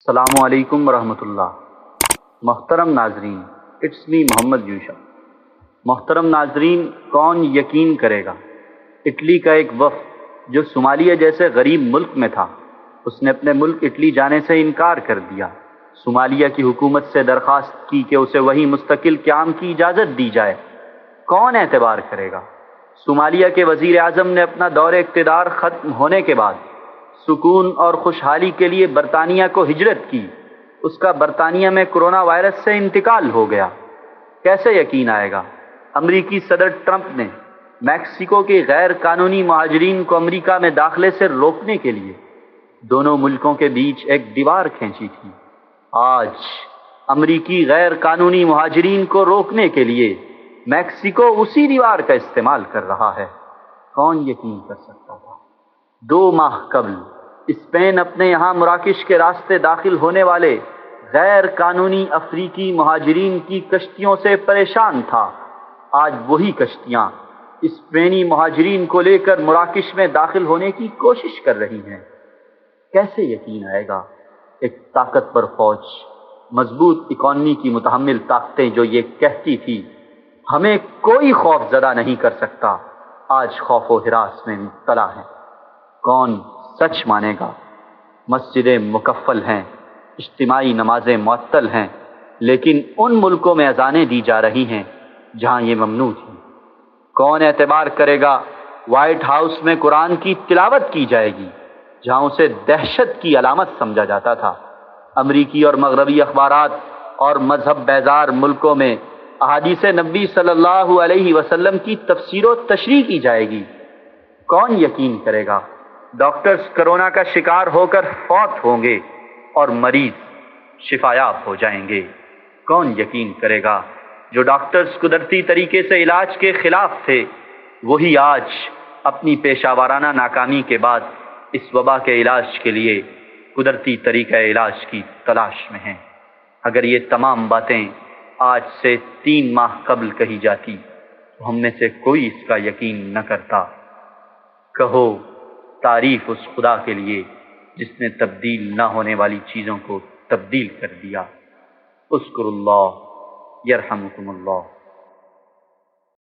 السلام علیکم ورحمۃ اللہ۔ محترم ناظرین، اٹس می محمد یوشا۔ محترم ناظرین، کون یقین کرے گا، اٹلی کا ایک وفد جو صومالیہ جیسے غریب ملک میں تھا، اس نے اپنے ملک اٹلی جانے سے انکار کر دیا۔ صومالیہ کی حکومت سے درخواست کی کہ اسے وہیں مستقل قیام کی اجازت دی جائے۔ کون اعتبار کرے گا؟ صومالیہ کے وزیر اعظم نے اپنا دور اقتدار ختم ہونے کے بعد سکون اور خوشحالی کے لیے برطانیہ کو ہجرت کی۔ اس کا برطانیہ میں کرونا وائرس سے انتقال ہو گیا۔ کیسے یقین آئے گا؟ امریکی صدر ٹرمپ نے میکسیکو کے غیر قانونی مہاجرین کو امریکہ میں داخلے سے روکنے کے لیے دونوں ملکوں کے بیچ ایک دیوار کھینچی تھی۔ آج امریکی غیر قانونی مہاجرین کو روکنے کے لیے میکسیکو اسی دیوار کا استعمال کر رہا ہے۔ کون یقین کر سکتا تھا؟ 2 ماہ قبل اسپین اپنے یہاں مراکش کے راستے داخل ہونے والے غیر قانونی افریقی مہاجرین کی کشتیوں سے پریشان تھا۔ آج وہی کشتیاں اسپینی مہاجرین کو لے کر مراکش میں داخل ہونے کی کوشش کر رہی ہیں۔ کیسے یقین آئے گا؟ ایک طاقتور فوج، مضبوط اکانومی کی متحمل طاقتیں جو یہ کہتی تھی ہمیں کوئی خوف زدہ نہیں کر سکتا، آج خوف و ہراس میں مبتلا ہیں۔ کون سچ مانے گا؟ مسجدیں مکفل ہیں، اجتماعی نمازیں معطل ہیں، لیکن ان ملکوں میں اذانیں دی جا رہی ہیں جہاں یہ ممنوع تھی۔ کون اعتبار کرے گا؟ وائٹ ہاؤس میں قرآن کی تلاوت کی جائے گی جہاں اسے دہشت کی علامت سمجھا جاتا تھا۔ امریکی اور مغربی اخبارات اور مذہب بیزار ملکوں میں احادیث نبی صلی اللہ علیہ وسلم کی تفسیر و تشریح کی جائے گی۔ کون یقین کرے گا؟ ڈاکٹرز کرونا کا شکار ہو کر فوت ہوں گے اور مریض شفایاب ہو جائیں گے۔ کون یقین کرے گا؟ جو ڈاکٹرز قدرتی طریقے سے علاج کے خلاف تھے، وہی آج اپنی پیشہ ورانہ ناکامی کے بعد اس وبا کے علاج کے لیے قدرتی طریقہ علاج کی تلاش میں ہیں۔ اگر یہ تمام باتیں آج سے 3 ماہ قبل کہی جاتی تو ہم میں سے کوئی اس کا یقین نہ کرتا۔ کہو تعریف اس خدا کے لیے جس نے تبدیل نہ ہونے والی چیزوں کو تبدیل کر دیا۔ اذکروا اللہ یرحمکم اللہ۔